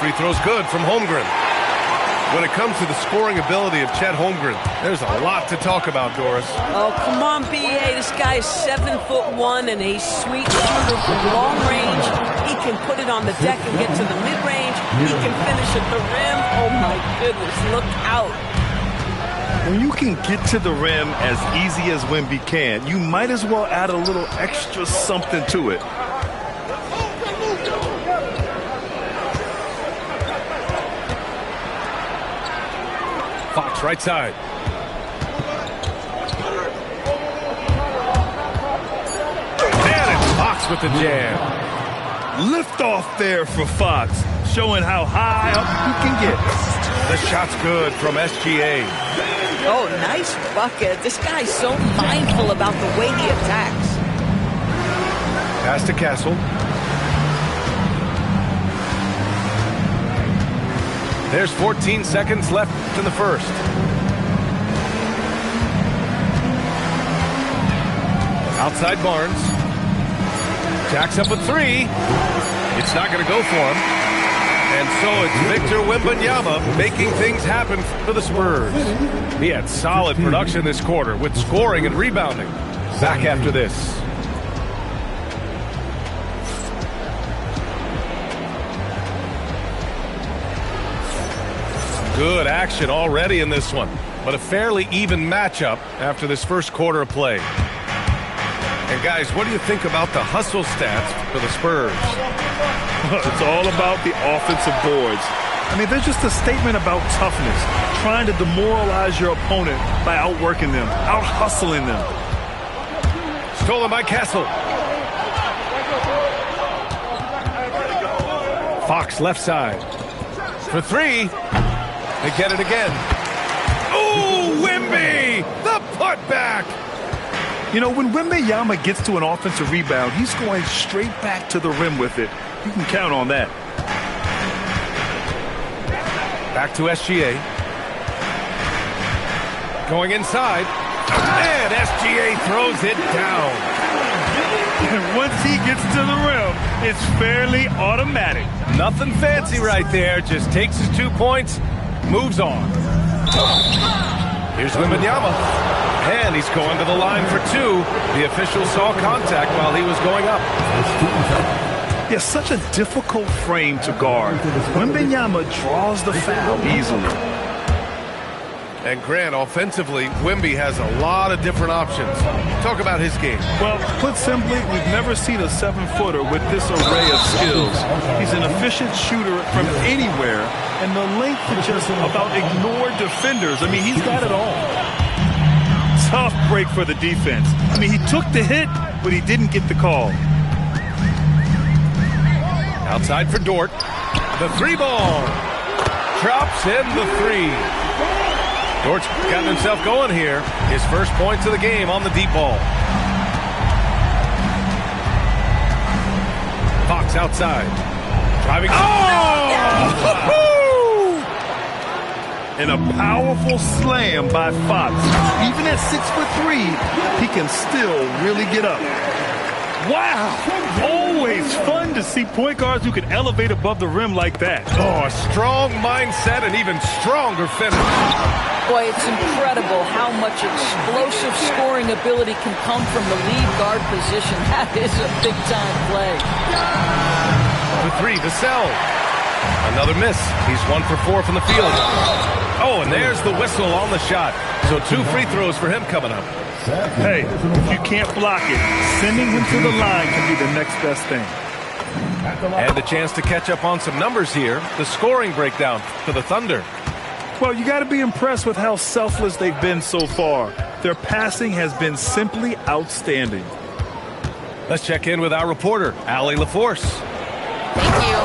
free throws good from Holmgren. When it comes to the scoring ability of Chet Holmgren, there's a lot to talk about, Doris. Oh, come on, B.A. This guy is 7'1" and a sweet shooter from long range. He can put it on the deck and get to the mid-range. He can finish at the rim. Oh, my goodness, look out. When you can get to the rim as easy as Wemby can, you might as well add a little extra something to it. Fox right side. And it's Fox with the jam. Lift off there for Fox, showing how high up he can get. The shot's good from SGA. Oh, nice bucket. This guy's so mindful about the way he attacks. Pass to Castle. There's 14 seconds left in the first. Outside Barnes. Jacks up a three. It's not going to go for him. And so it's Victor Wembanyama making things happen for the Spurs. He had solid production this quarter with scoring and rebounding. Back after this. Good action already in this one, but a fairly even matchup after this first quarter of play. And guys, what do you think about the hustle stats for the Spurs? It's all about the offensive boards. I mean, they're just a statement about toughness, trying to demoralize your opponent by outworking them, out-hustling them. Stolen by Castle. Fox left side. For three. They get it again. Oh, Wemby! The putback! You know, when Wembanyama gets to an offensive rebound, he's going straight back to the rim with it. You can count on that. Back to SGA. Going inside. And SGA throws it down. And once he gets to the rim, it's fairly automatic. Nothing fancy right there. Just takes his 2 points. Moves on. Here's Wembanyama. And he's going to the line for two. The official saw contact while he was going up. Yeah, such a difficult frame to guard. Wembanyama draws the foul easily. And Grant, offensively, Wemby has a lot of different options. Talk about his game. Well, put simply, we've never seen a 7-footer with this array of skills. He's an efficient shooter from anywhere, and the length to just about ignore defenders. I mean, he's got it all. Tough break for the defense. I mean, he took the hit, but he didn't get the call. Outside for Dort. The three ball. Drops in the three. Dort's gotten himself going here. His first points of the game on the deep ball. Fox outside. Driving. Oh! And a powerful slam by Fox. Even at 6'3", he can still really get up. Wow! Always fun to see point guards who can elevate above the rim like that. Oh, a strong mindset and even stronger finish. Boy, it's incredible how much explosive scoring ability can come from the lead guard position. That is a big-time play. The three, Vassell. Another miss. He's 1 for 4 from the field. Oh, and there's the whistle on the shot. So 2 free throws for him coming up. Hey, if you can't block it, sending him to the line can be the next best thing. And a chance to catch up on some numbers here. The scoring breakdown for the Thunder. Well, you got to be impressed with how selfless they've been so far. Their passing has been simply outstanding. Let's check in with our reporter, Allie LaForce. Thank you.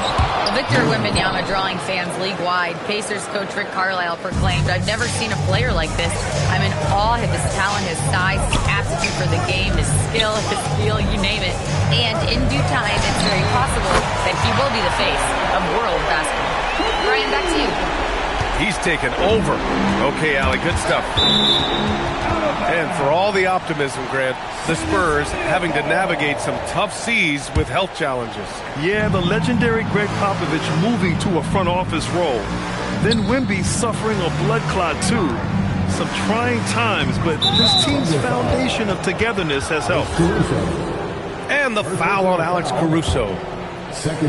Victor Wembanyama drawing fans league-wide. Pacers coach Rick Carlisle proclaimed, "I've never seen a player like this. I'm in awe of his talent, his size, his aptitude for the game, his skill, his feel, you name it. And in due time, it's very possible that he will be the face of world basketball." Brian, back to you. He's taken over. Okay, Allie, good stuff. And for all the optimism, Grant, the Spurs having to navigate some tough seas with health challenges. Yeah, the legendary Greg Popovich moving to a front office role. Then Wemby suffering a blood clot, too. Some trying times, but this team's foundation of togetherness has helped. And the foul on Alex Caruso.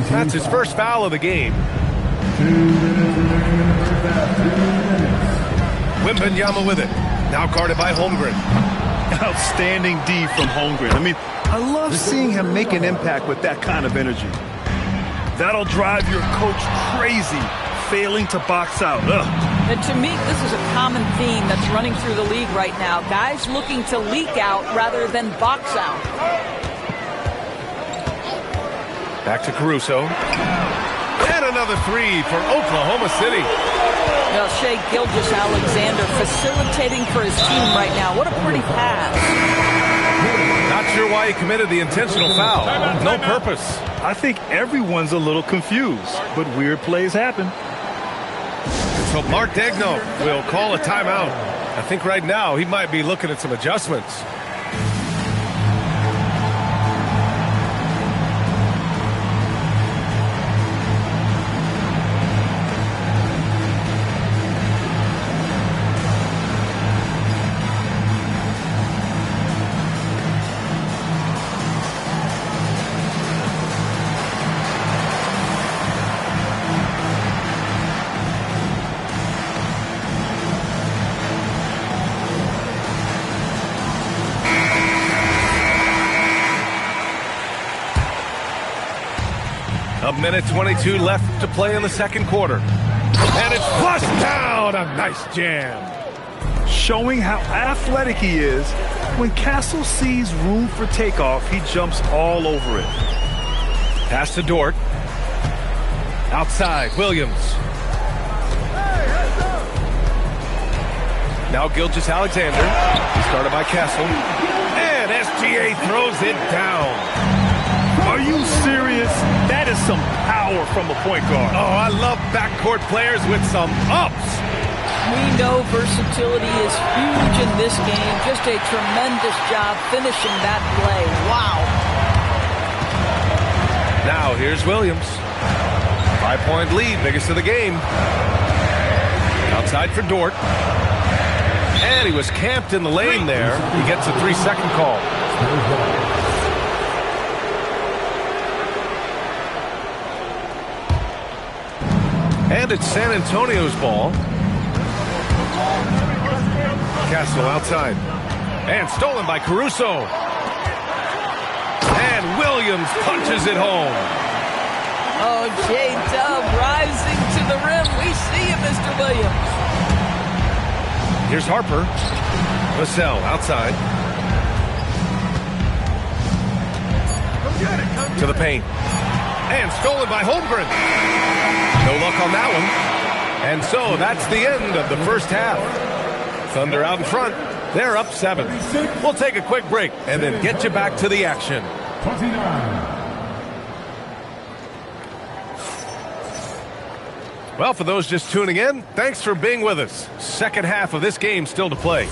That's his first foul of the game. Wembanyama with it. Now guarded by Holmgren. Outstanding D from Holmgren. I mean, I love seeing him make an impact with that kind of energy. That'll drive your coach crazy, failing to box out. Ugh. And to me, this is a common theme that's running through the league right now. Guys looking to leak out rather than box out. Back to Caruso. And another three for Oklahoma City. Now, Shea Gilgeous-Alexander facilitating for his team right now. What a pretty pass. Not sure why he committed the intentional foul. No purpose. I think everyone's a little confused, but weird plays happen. So Mark Daigneault will call a timeout. I think right now he might be looking at some adjustments. A minute 22 left to play in the second quarter. And it's flushed down. A nice jam. Showing how athletic he is. When Castle sees room for takeoff, he jumps all over it. Pass to Dort. Outside, Williams. Now Gilgeous-Alexander. Started by Castle. And SGA throws it down. Are you serious? That is some power from a point guard. Oh, I love backcourt players with some ups. We know versatility is huge in this game. Just a tremendous job finishing that play. Wow. Now here's Williams. 5-point lead, biggest of the game. Outside for Dort. And he was camped in the lane there. He gets a 3-second call. And it's San Antonio's ball. Castle outside. And stolen by Caruso. And Williams punches it home. Oh, J-Dub rising to the rim. We see you, Mr. Williams. Here's Harper. Vassell outside. To the paint. And stolen by Holmgren. No luck on that one. And so that's the end of the first half. Thunder out in front. They're up 7. We'll take a quick break and then get you back to the action. 29. Well, for those just tuning in, thanks for being with us. Second half of this game still to play.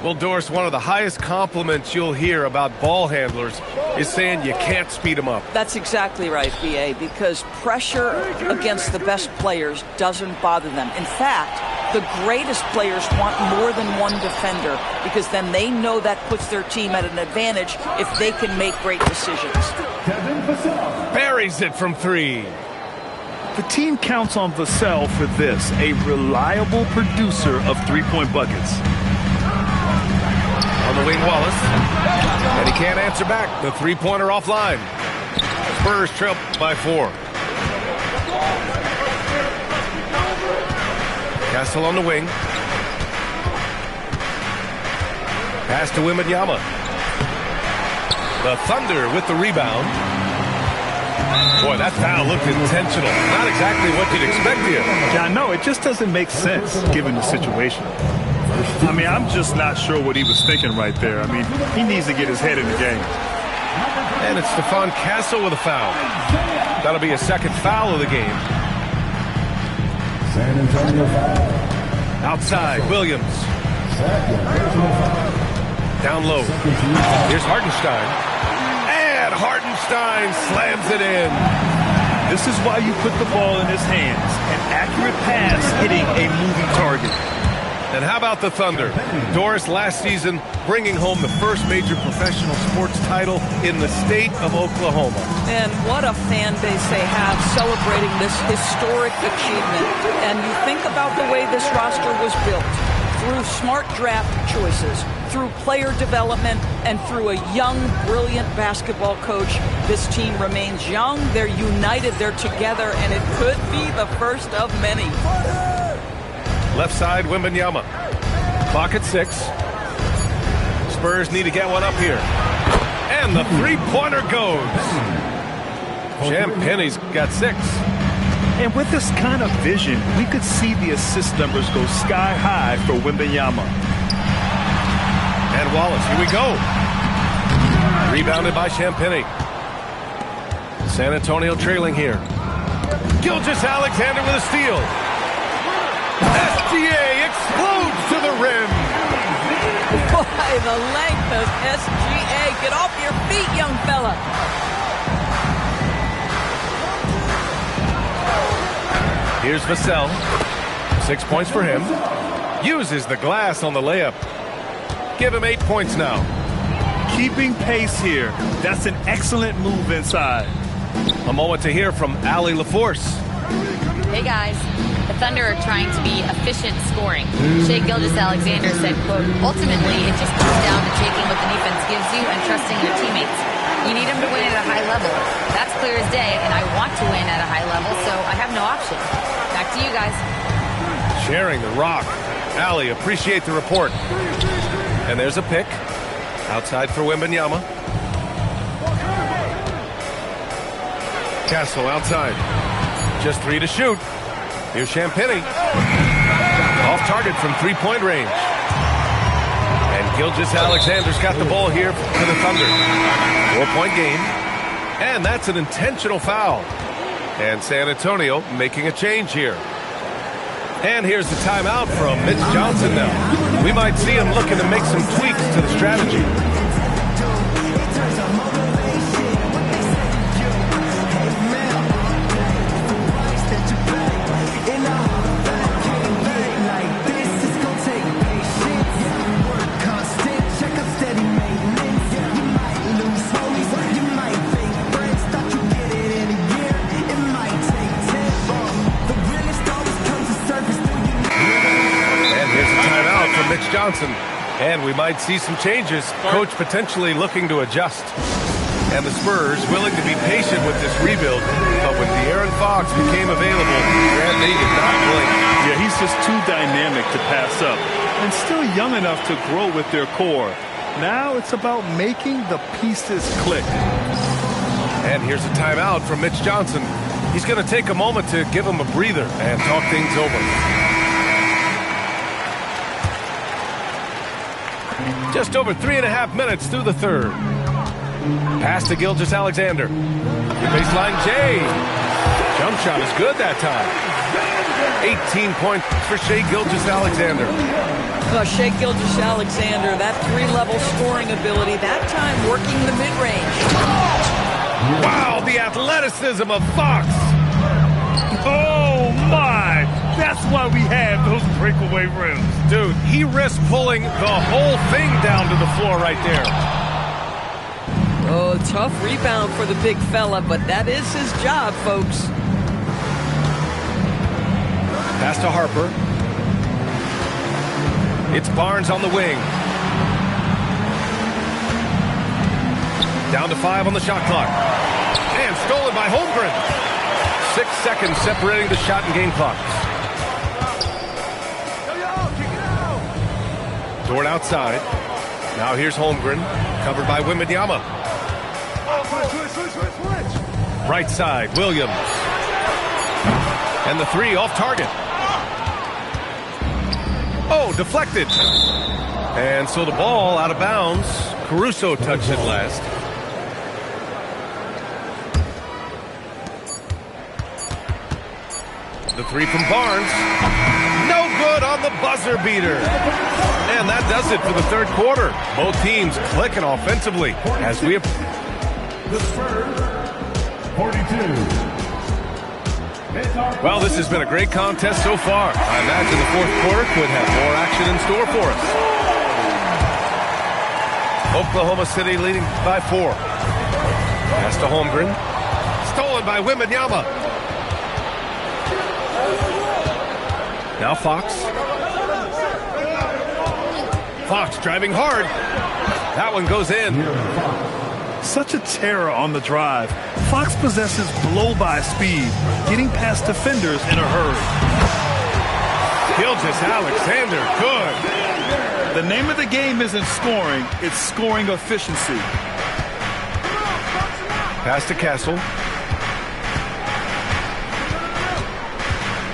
Well, Doris, one of the highest compliments you'll hear about ball handlers is saying you can't speed them up. That's exactly right, B.A., because pressure against the best players doesn't bother them. In fact, the greatest players want more than one defender because then they know that puts their team at an advantage if they can make great decisions. Buries it from 3. The team counts on Vassell for this, a reliable producer of three-point buckets. On the wing, Wallace. And he can't answer back. The three-pointer offline. Spurs trail by 4. Castle on the wing. Pass to Wembanyama. The Thunder with the rebound. Boy, that foul looked intentional. Not exactly what you'd expect here. Yeah, I know. It just doesn't make sense given the situation. I mean, I'm just not sure what he was thinking right there. I mean, he needs to get his head in the game. And it's Stephon Castle with a foul. That'll be a second foul of the game. Outside, Williams. Down low. Here's Hartenstein. And Hartenstein slams it in. This is why you put the ball in his hands. An accurate pass hitting a moving target. And how about the Thunder? Doris last season bringing home the first major professional sports title in the state of Oklahoma. And what a fan base they have celebrating this historic achievement. And you think about the way this roster was built. Through smart draft choices, through player development, and through a young, brilliant basketball coach. This team remains young, they're united, they're together, and it could be the first of many. Left side, Wembanyama. Clock at 6. Spurs need to get one up here. And the three-pointer goes. Champagne's got 6. And with this kind of vision, we could see the assist numbers go sky high for Wembanyama. And Wallace, here we go. Rebounded by Champagne. San Antonio trailing here. Gilgeous-Alexander with a steal. SGA explodes to the rim. Boy, the length of SGA. Get off your feet, young fella. Here's Vassell. 6 points for him. Uses the glass on the layup. Give him 8 points now. Keeping pace here. That's an excellent move inside. A moment to hear from Allie LaForce. Hey, guys. The Thunder are trying to be efficient scoring. Shai Gilgeous-Alexander said, quote, ultimately, it just comes down to taking what the defense gives you and trusting your teammates. You need them to win at a high level. That's clear as day, and I want to win at a high level, so I have no option. Back to you guys. Sharing the rock. Allie, appreciate the report. And there's a pick. Outside for Wembanyama. Castle outside. Just 3 to shoot. Here's Champagnie. Off target from three-point range. And Gilgeous-Alexander's got the ball here for the Thunder. 4-point game. And that's an intentional foul. And San Antonio making a change here. And here's the timeout from Mitch Johnson now. We might see him looking to make some tweaks to the strategy. Mitch Johnson. And we might see some changes. Coach potentially looking to adjust. And the Spurs willing to be patient with this rebuild. But when De'Aaron Fox became available, Grant Lee did not blink. Yeah, he's just too dynamic to pass up. And still young enough to grow with their core. Now it's about making the pieces click. And here's a timeout from Mitch Johnson. He's going to take a moment to give him a breather and talk things over. Just over 3.5 minutes through the third. Pass to Gilgeous-Alexander. Baseline J. Jump shot is good that time. 18 points for Shai Gilgeous-Alexander. Well, Shai Gilgeous-Alexander, that three-level scoring ability, that time working the mid-range. Wow, the athleticism of Fox. Oh, my. That's why we have those breakaway rims. Dude, he risked pulling the whole thing down to the floor right there. Oh, tough rebound for the big fella, but that is his job, folks. Pass to Harper. It's Barnes on the wing. Down to 5 on the shot clock. And stolen by Holmgren. 6 seconds separating the shot and game clocks. Dort outside. Now here's Holmgren, covered by Wembanyama. Right side, Williams. And the 3 off target. Oh, deflected. And so the ball out of bounds. Caruso touched it last. The three from Barnes. No good on the buzzer beater. And that does it for the third quarter. Both teams clicking offensively as we... The Spurs, 42. Well, this has been a great contest so far. I imagine the fourth quarter could have more action in store for us. Oklahoma City leading by 4. Pass to Holmgren. Stolen by Wembanyama. Now Fox. Fox driving hard. That one goes in. Such a terror on the drive. Fox possesses blow-by speed, getting past defenders in a hurry. Gilgeous-Alexander, good. The name of the game isn't scoring, it's scoring efficiency. Pass to Castle.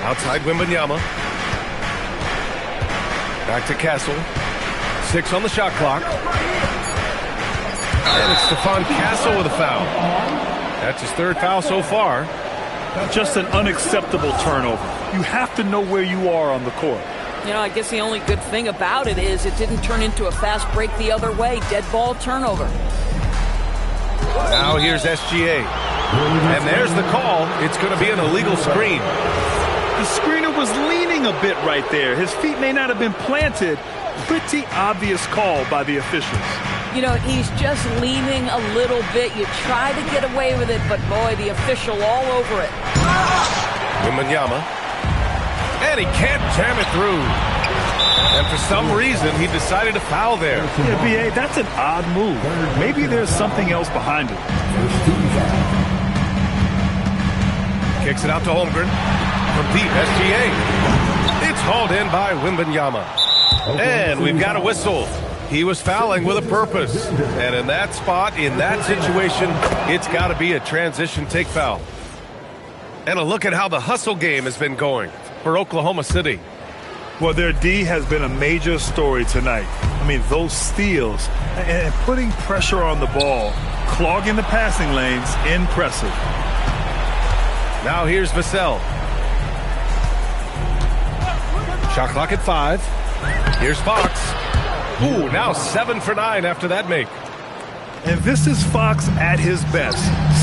Outside Wembanyama. Back to Castle. 6 on the shot clock. And it's Stephon Castle with a foul. That's his third foul so far. Just an unacceptable turnover. You have to know where you are on the court. You know, I guess the only good thing about it is it didn't turn into a fast break the other way. Dead ball turnover. Now here's SGA. And there's the call. It's going to be an illegal screen. The screener was leaning a bit right there. His feet may not have been planted. Pretty obvious call by the officials. You know, he's just leaning a little bit. You try to get away with it, but boy, the official all over it. Wembanyama. And he can't jam it through. And for some reason, he decided to foul there. Yeah, B.A., that's an odd move. Maybe there's something else behind it. Kicks it out to Holmgren. From deep, SGA. It's hauled in by Wembanyama. And we've got a whistle. He was fouling with a purpose. And in that spot, in that situation, it's got to be a transition take foul. And a look at how the hustle game has been going for Oklahoma City. Well, their D has been a major story tonight. I mean, those steals and putting pressure on the ball, clogging the passing lanes, impressive. Now here's Vassell. Shot clock at 5. Here's Fox. Ooh, now 7 for 9 after that make. And this is Fox at his best,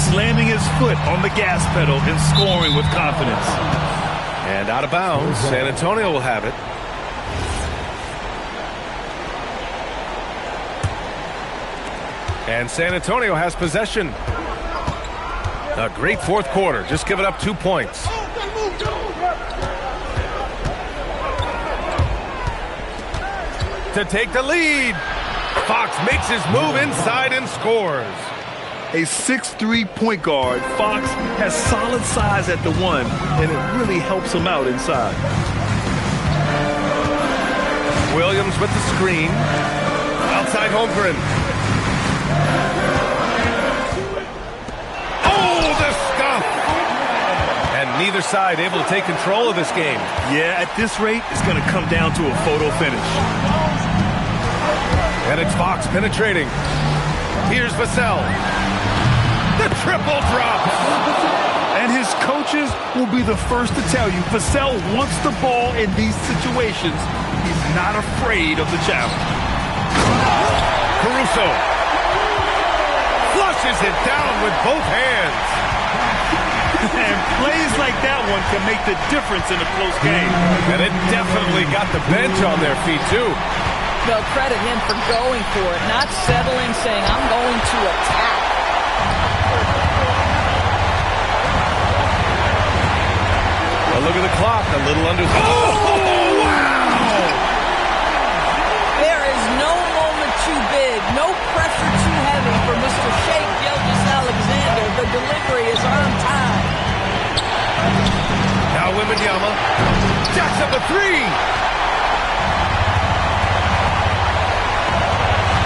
slamming his foot on the gas pedal and scoring with confidence. And out of bounds, San Antonio will have it. And San Antonio has possession. A great fourth quarter, just giving up 2 points. To take the lead. Fox makes his move inside and scores. A 6'3" point guard, Fox has solid size at the 1, and it really helps him out inside. Williams with the screen. Outside Holmgren. Oh, the stuff! And neither side able to take control of this game. Yeah, at this rate, it's going to come down to a photo finish. And it's Fox penetrating. Here's Vassell. The triple drops. And his coaches will be the first to tell you, Vassell wants the ball in these situations. He's not afraid of the challenge. Caruso flushes it down with both hands. And plays like that one can make the difference in a close game. And it definitely got the bench on their feet, too. They'll credit him for going for it, not settling, saying, I'm going to attack. Well, look at the clock, a little under... Oh, wow! There is no moment too big, no pressure too heavy for Mr. Shea Gilgeous-Alexander. The delivery is on time. Now Wembanyama jacks up a 3.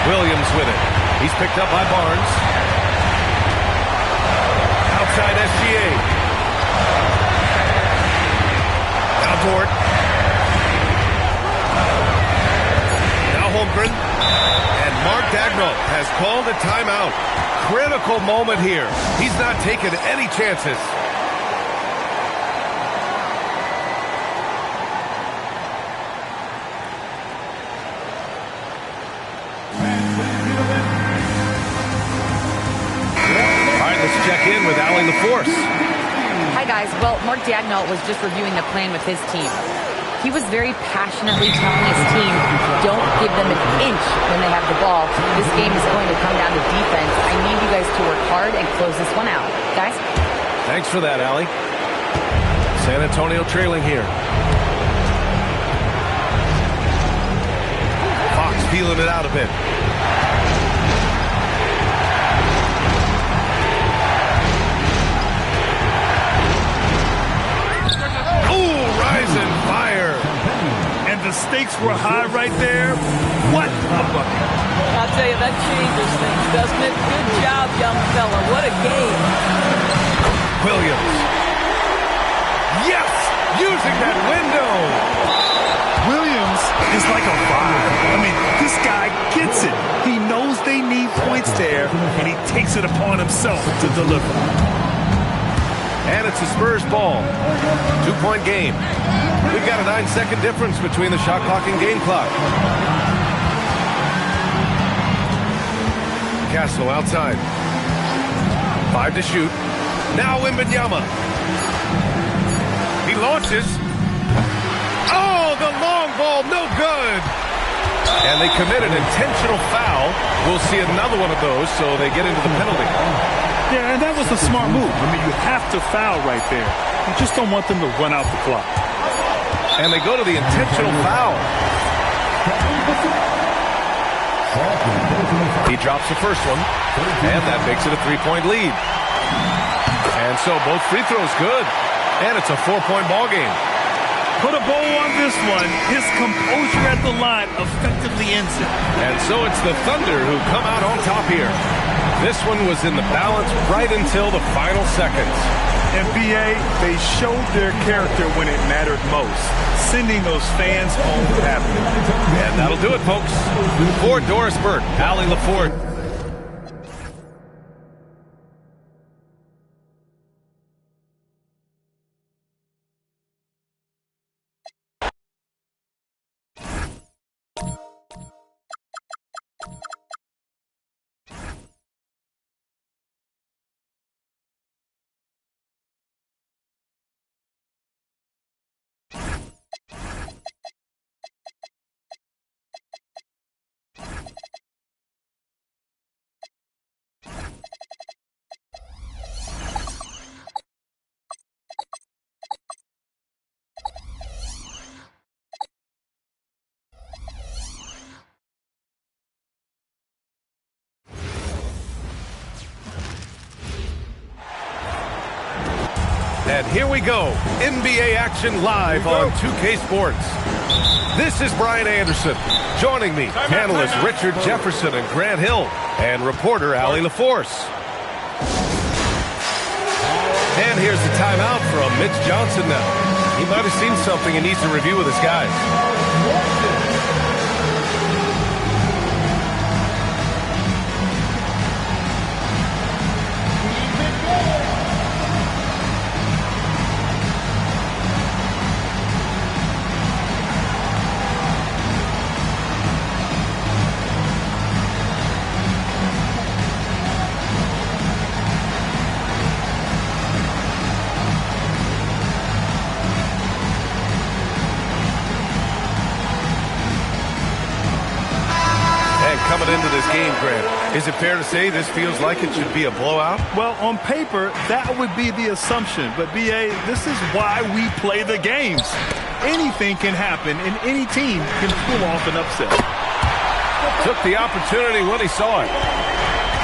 Williams with it. He's picked up by Barnes. Outside SGA. Now Dort. Now Holmgren. And Mark Dagnall has called a timeout. Critical moment here. He's not taking any chances. LaForce. Hi, guys. Well, Mark Dagnall was just reviewing the plan with his team. He was very passionately telling his team, don't give them an inch when they have the ball. This game is going to come down to defense. I need you guys to work hard and close this one out. Guys? Thanks for that, Allie. San Antonio trailing here. Fox feeling it out a bit. Rising fire. And the stakes were high right there. What a bucket. I'll tell you, that changes things, doesn't it? Good job, young fella. What a game. Williams. Yes! Using that window. Williams is like a vibe. I mean, this guy gets it. He knows they need points there, and he takes it upon himself to deliver. And it's a Spurs ball. 2-point game. We've got a 9-second difference between the shot clock and game clock. Castle outside. 5 to shoot. Now Wembanyama. He launches. Oh, the long ball, no good. And they commit an intentional foul. We'll see another one of those, so they get into the penalty. Yeah, and that was a smart move. I mean, you have to foul right there. You just don't want them to run out the clock. And they go to the intentional foul. He drops the first one, and that makes it a 3-point lead. And so both free throws good, and it's a 4-point ball game. Put a bow on this one. His composure at the line effectively ends it. And so it's the Thunder who come out on top here. This one was in the balance right until the final seconds. And BA, they showed their character when it mattered most, sending those fans home happy. And that'll do it, folks. For Doris Burke, Allie LaForce. And here we go, NBA action live on 2K Sports. This is Brian Anderson. Joining me, panelists Richard Jefferson and Grant Hill, and reporter Allie LaForce. And here's the timeout from Mitch Johnson now. He might have seen something he needs to review with his guys. Coming into this game, Grant, is it fair to say this feels like it should be a blowout? Well, on paper, that would be the assumption. But, BA, this is why we play the games. Anything can happen, and any team can pull off an upset. Took the opportunity when he saw it.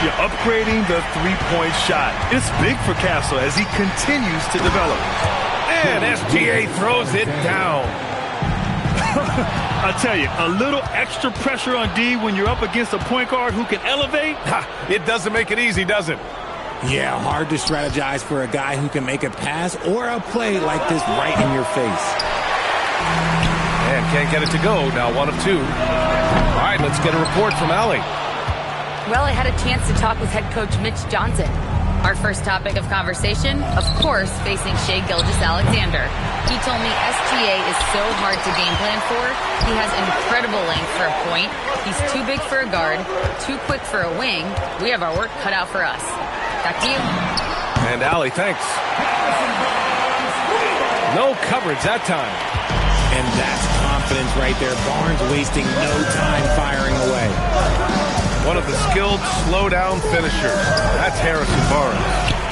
You're upgrading the three-point shot. It's big for Castle as he continues to develop. And SGA throws it down. I tell you, a little extra pressure on D when you're up against a point guard who can elevate. It doesn't make it easy, does it? Yeah, hard to strategize for a guy who can make a pass or a play like this right in your face. And can't get it to go. Now 1 of 2. All right, let's get a report from Allie. Well, I had a chance to talk with head coach Mitch Johnson. Our first topic of conversation, of course, facing Shai Gilgeous-Alexander. He told me SGA is so hard to game plan for. He has incredible length for a point. He's too big for a guard, too quick for a wing. We have our work cut out for us. Back to you. And Allie, thanks. No coverage that time. And that's confidence right there. Barnes wasting no time firing away. One of the skilled slow-down finishers. That's Harrison Barnes.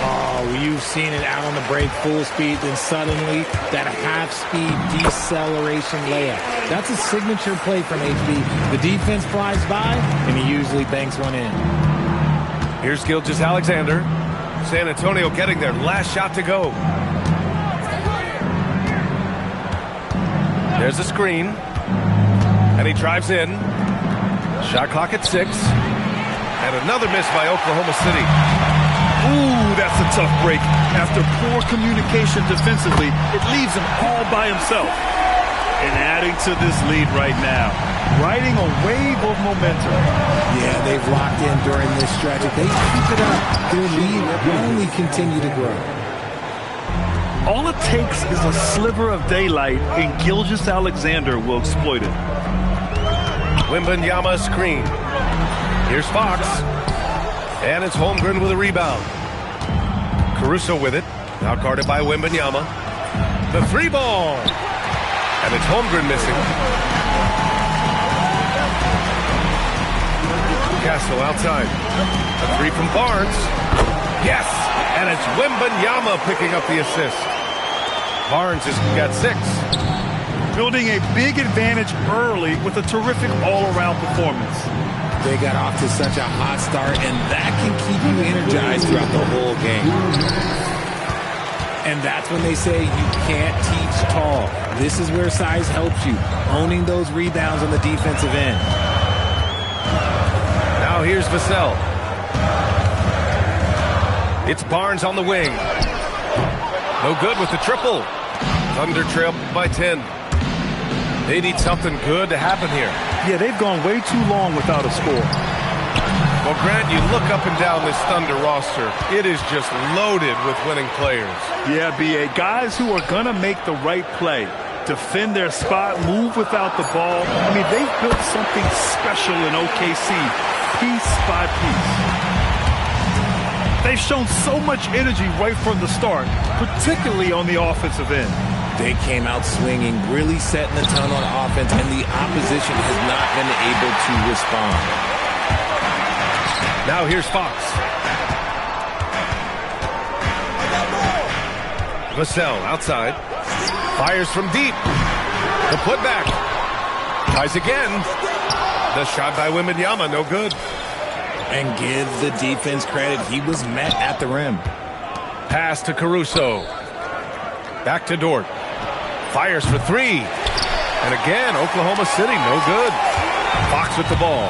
Oh, you've seen it out on the break, full speed, then suddenly that half-speed deceleration layup. That's a signature play from HB. The defense flies by, and he usually banks one in. Here's Gilgeous-Alexander. San Antonio getting their last shot to go. There's a screen. And he drives in. Shot clock at 6. And another miss by Oklahoma City. Ooh, that's a tough break. After poor communication defensively, it leaves him all by himself. And adding to this lead right now, riding a wave of momentum. Yeah, they've locked in during this stretch. If they keep it up, their lead will only continue to grow. All it takes is a sliver of daylight, and Gilgeous-Alexander will exploit it. Wembanyama screen. Here's Fox. And it's Holmgren with a rebound. Caruso with it. Now guarded by Wembanyama. The three ball. And it's Holmgren missing. Castle outside. A three from Barnes. Yes! And it's Wembanyama picking up the assist. Barnes has got 6. Building a big advantage early with a terrific all-around performance. They got off to such a hot start, and that can keep you energized throughout the whole game. And that's when they say you can't teach tall. This is where size helps you, owning those rebounds on the defensive end. Now here's Vassell. It's Barnes on the wing. No good with the triple. Thunder trail by 10. They need something good to happen here. Yeah, they've gone way too long without a score. Well, Grant, you look up and down this Thunder roster. It is just loaded with winning players. Yeah, B.A. Guys who are going to make the right play, defend their spot, move without the ball. I mean, they've built something special in OKC, piece by piece. They've shown so much energy right from the start, particularly on the offensive end. They came out swinging, really setting the tone on offense, and the opposition has not been able to respond. Now here's Fox. Vassell outside. Fires from deep. The putback. Tries again. The shot by Wembanyama, no good. And give the defense credit. He was met at the rim. Pass to Caruso. Back to Dort. Fires for 3. And again, Oklahoma City, no good. Fox with the ball.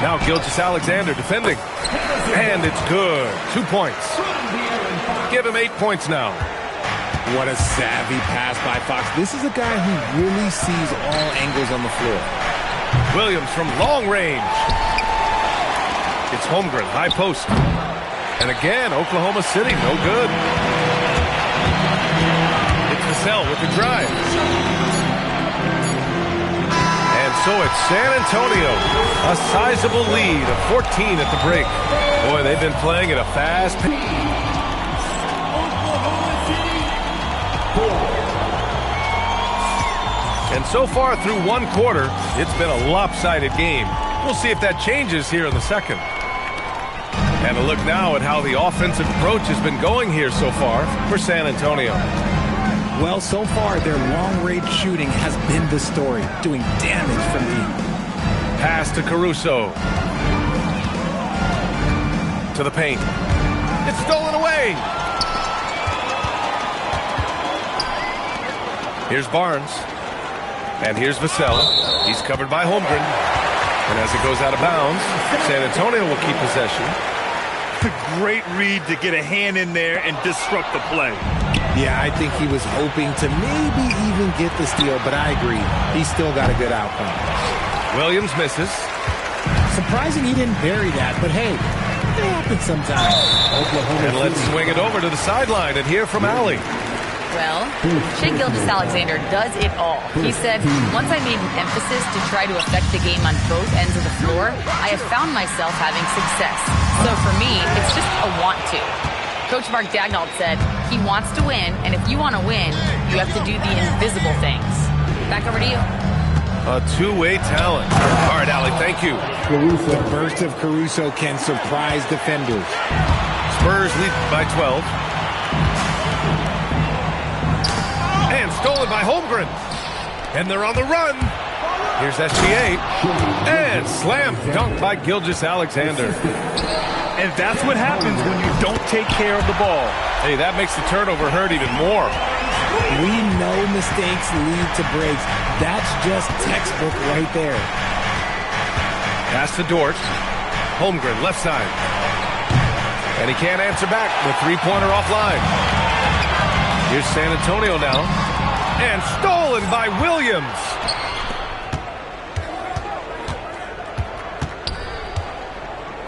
Now Gilgeous-Alexander defending. And it's good. 2 points. Give him 8 points now. What a savvy pass by Fox. This is a guy who really sees all angles on the floor. Williams from long range. It's Holmgren, high post. And again, Oklahoma City, no good. It's Vassell with the drive. And so it's San Antonio, a sizable lead of 14 at the break. Boy, they've been playing at a fast pace. And so far through one quarter, it's been a lopsided game. We'll see if that changes here in the second. And a look now at how the offensive approach has been going here so far for San Antonio. Well, so far, their long-range shooting has been the story, doing damage from deep. Pass to Caruso. To the paint. It's stolen away. Here's Barnes. And here's Vassell. He's covered by Holmgren. And as it goes out of bounds, San Antonio will keep possession. A great read to get a hand in there and disrupt the play. Yeah, I think he was hoping to maybe even get the steal, but I agree. He still got a good outcome. Williams misses. Surprising he didn't bury that, but hey, it happens sometimes. Oklahoma. And let's swing it over to the sideline and hear from Allie. Well, Shai Gilgeous-Alexander does it all. He said, once I made an emphasis to try to affect the game on both ends of the floor, I have found myself having success. So for me, it's just a want to. Coach Mark Dagnall said he wants to win, and if you want to win, you have to do the invisible things. Back over to you. A two-way talent. All right, Allie, thank you. The burst of Caruso can surprise defenders. Spurs lead by 12. And stolen by Holmgren. And they're on the run. Here's SGA. And slam dunk by Gilgeous-Alexander. And that's what happens when you don't take care of the ball. Hey, that makes the turnover hurt even more. We know mistakes lead to breaks. That's just textbook right there. Pass to Dort. Holmgren, left side. And he can't answer back. The three-pointer offline. Here's San Antonio now. And stolen by Williams.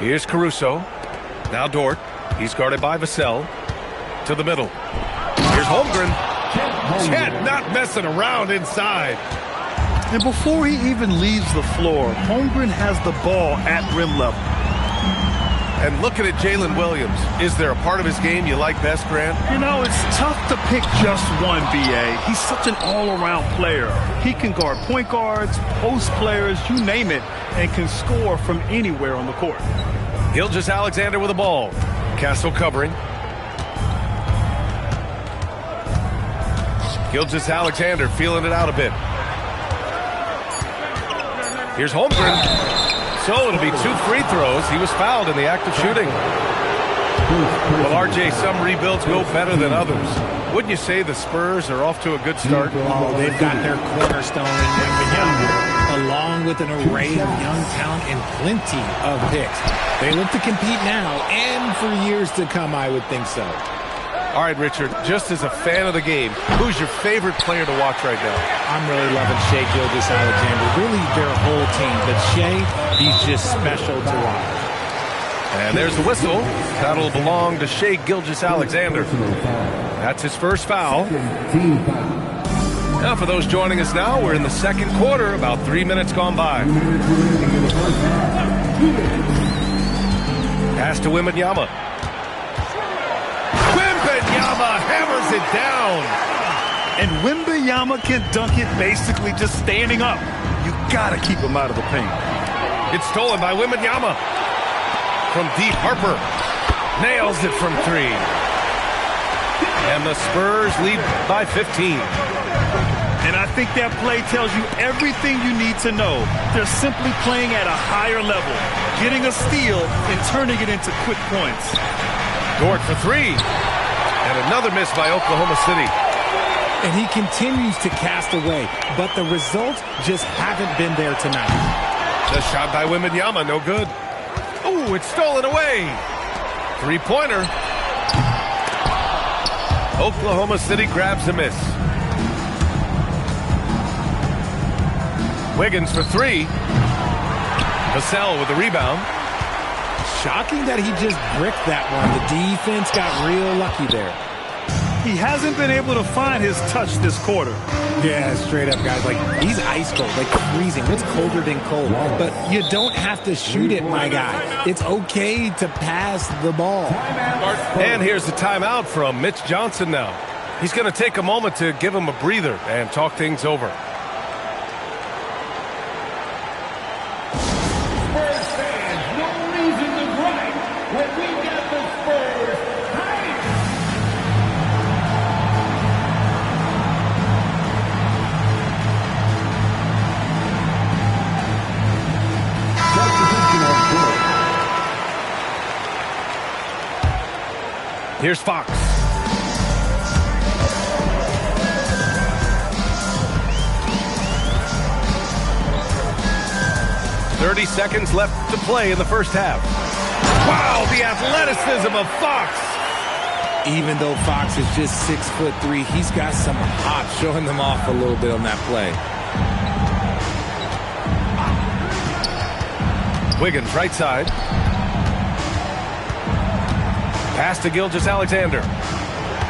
Here's Caruso. Now Dort. He's guarded by Vassell. To the middle. Here's Holmgren. Chet not messing around inside. And before he even leaves the floor, Holmgren has the ball at rim level. And looking at Jalen Williams, is there a part of his game you like best, Grant? You know, it's tough to pick just one, B.A. He's such an all-around player. He can guard point guards, post players, you name it, and can score from anywhere on the court. Gilgeous-Alexander with the ball. Castle covering. Gilgeous-Alexander feeling it out a bit. Here's Holmgren. So it'll be 2 free throws. He was fouled in the act of shooting. Well, RJ, some rebuilds go better than others. Wouldn't you say the Spurs are off to a good start? Oh, they've got their cornerstone in Wembanyama, along with an array of young talent and plenty of picks. They look to compete now and for years to come, I would think so. All right, Richard, just as a fan of the game, who's your favorite player to watch right now? I'm really loving Shai Gilgeous-Alexander, really their whole team. But Shai, he's just special to watch. And there's the whistle. That'll belong to Shai Gilgeous-Alexander. That's his first foul. Now, for those joining us now, we're in the second quarter, about 3 minutes gone by. Pass to Wembanyama. Wembanyama hammers it down. And Wembanyama can dunk it basically just standing up. You gotta keep him out of the paint. It's stolen by Wembanyama. From deep, Harper nails it from 3. And the Spurs lead by 15. And I think that play tells you everything you need to know. They're simply playing at a higher level, getting a steal and turning it into quick points. Dort for 3. And another miss by Oklahoma City. And he continues to cast away, but the results just haven't been there tonight. The shot by Wembanyama, no good. Ooh, it's stolen away. 3-pointer. Oklahoma City grabs a miss. Wiggins for 3. Vassell with the rebound. Shocking that he just bricked that one. The defense got real lucky there. He hasn't been able to find his touch this quarter. Yeah, straight up, guys. Like, he's ice cold, like freezing. What's colder than cold? But you don't have to shoot it, my guy. It's okay to pass the ball. And here's the timeout from Mitch Johnson now. He's going to take a moment to give him a breather and talk things over. Spurs fans, no reason to gripe when we got the Spurs hype. Here's Fox. "30 seconds left to play in the first half." Wow, the athleticism of Fox. Even though Fox is just 6'3", he's got some hop, showing them off a little bit on that play. Wiggins, right side. Pass to Gilgeous-Alexander.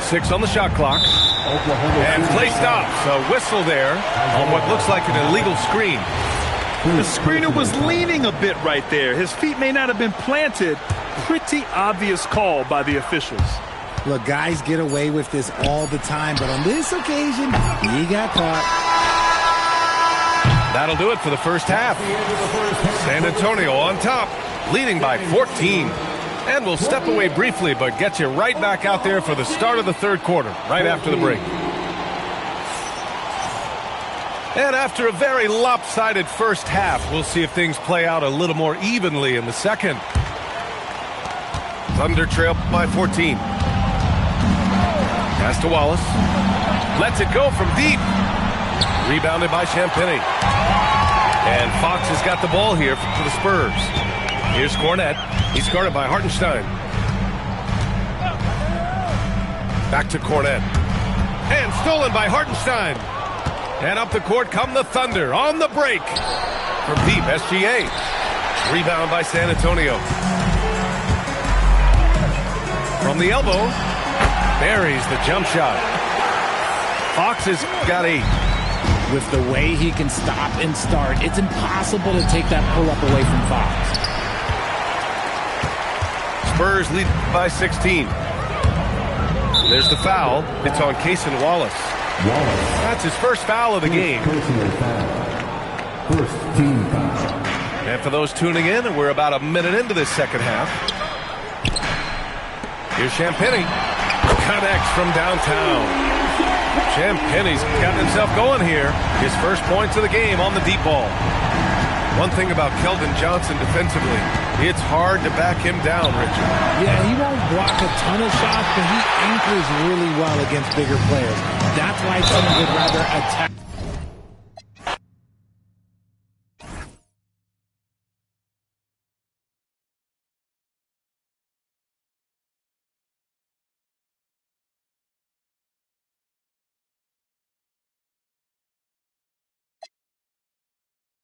6 on the shot clock. And play stops. A whistle there on what looks like an illegal screen. The screener was leaning a bit right there. His feet may not have been planted. Pretty obvious call by the officials. Look, guys get away with this all the time, but on this occasion, he got caught. That'll do it for the first half. San Antonio on top, leading by 14. And we'll step away briefly, but get you right back out there for the start of the third quarter, right after the break. And after a very lopsided first half, we'll see if things play out a little more evenly in the second. Thunder trail by 14. Pass to Wallace. Lets it go from deep. Rebounded by Champagny. And Fox has got the ball here for the Spurs. Here's Cornette. He's guarded by Hartenstein. Back to Cornette. And stolen by Hartenstein. And up the court come the Thunder on the break. From deep, SGA. Rebound by San Antonio. From the elbow. Buries the jump shot. Fox has got 8. With the way he can stop and start, it's impossible to take that pull-up away from Fox. Spurs lead by 16. There's the foul. It's on Cason Wallace. That's his first foul of the game. First team foul. And for those tuning in, we're about a minute into this second half. Here's Champagny. Connects from downtown. Champagny's got himself going here. His first points of the game on the deep ball. One thing about Keldon Johnson defensively, it's hard to back him down, Richard. Yeah, he won't block a ton of shots, but he anchors really well against bigger players. That's why teams would rather attack.